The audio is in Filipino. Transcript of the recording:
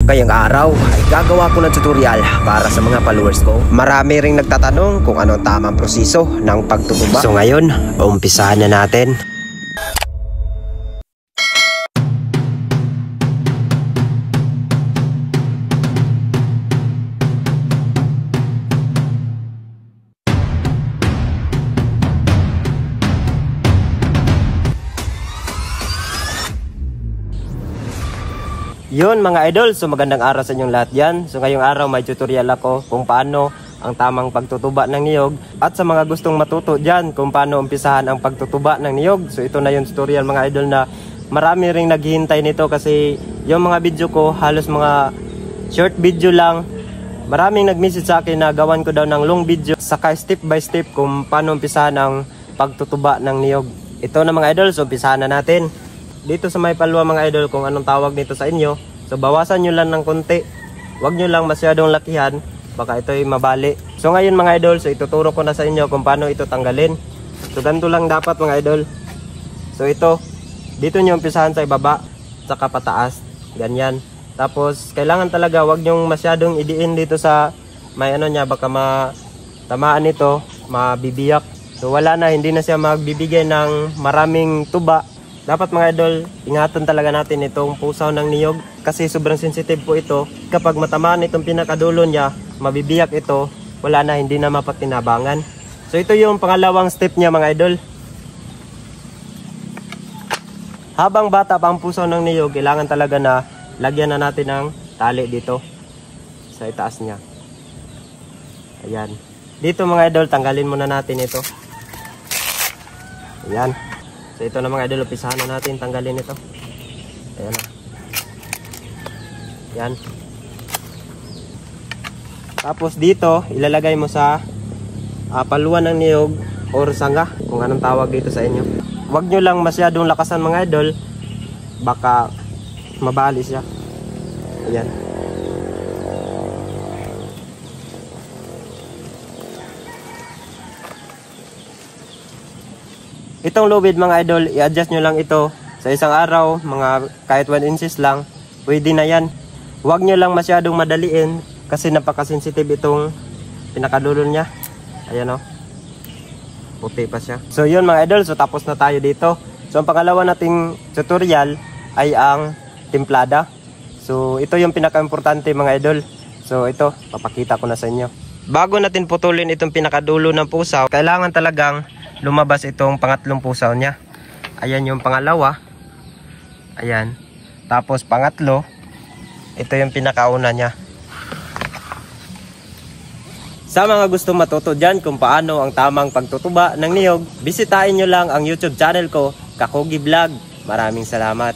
Ngayong araw ay gagawa ko ng tutorial para sa mga followers ko. Marami ring nagtatanong kung ano tamang proseso ng pagtutuba. So ngayon, umpisahan na natin. Yun mga idol, so magandang araw sa inyong lahat yan. So ngayong araw may tutorial ako kung paano ang tamang pagtutuba ng niyog. At sa mga gustong matuto dyan kung paano umpisahan ang pagtutuba ng niyog. So ito na yung tutorial mga idol na marami ring naghihintay nito kasi yung mga video ko halos mga short video lang. Maraming nag-message sa akin na gawan ko daw ng long video saka step by step kung paano umpisahan ang pagtutuba ng niyog. Ito na mga idol, so umpisahan na natin. Dito sa may palwa mga idol kung anong tawag nito sa inyo. So bawasan nyo lang ng konti. Huwag nyo lang masyadong lakihan. Baka ito ay mabali. So ngayon mga idol, so ituturo ko na sa inyo kung paano ito tanggalin. So ganito lang dapat mga idol. So ito, dito nyo umpisahan sa ibaba, saka pataas. Ganyan. Tapos kailangan talaga huwag nyo masyadong idiin dito sa may ano nya. Baka matamaan ito, mabibiyak. So wala na, hindi na siya magbibigay ng maraming tuba. Dapat mga idol, ingatan talaga natin itong pusaw ng niyog kasi sobrang sensitive po ito. Kapag matamaan itong pinakadulo niya, mabibiyak ito, wala na, hindi na mapatinabangan. So ito yung pangalawang step niya mga idol. Habang bata pa ang pusaw ng niyog, kailangan talaga na lagyan na natin ng tali dito sa itaas niya. Ayan. Dito mga idol, tanggalin muna natin ito. Ayan. So ito na mga idol, umpisahan na natin tanggalin ito. Ayan na. Yan. Tapos dito, ilalagay mo sa paluan ng niyog or sanga, kung anong tawag dito sa inyo. Huwag nyo lang masyadong lakasan mga idol, baka mabali siya. Ayan. Itong lubid mga idol, i-adjust nyo lang ito sa isang araw, mga kahit 1 inches lang, pwede na yan. Huwag nyo lang masyadong madaliin kasi napakasensitive itong pinakadulo niya. Ayan o, puti pa siya. So yun mga idol, so tapos na tayo dito. So ang pangalawa nating tutorial ay ang timplada. So ito yung pinaka-importante mga idol. So ito, papakita ko na sa inyo. Bago natin putulin itong pinakadulo ng pusaw, kailangan talagang lumabas itong pangatlong pusaw niya. Ayan yung pangalawa. Ayan. Tapos pangatlo, ito yung pinakauna niya. Sa mga gustong matuto dyan kung paano ang tamang pagtutuba ng niyog, bisitahin nyo lang ang YouTube channel ko, Kakugi Vlog. Maraming salamat.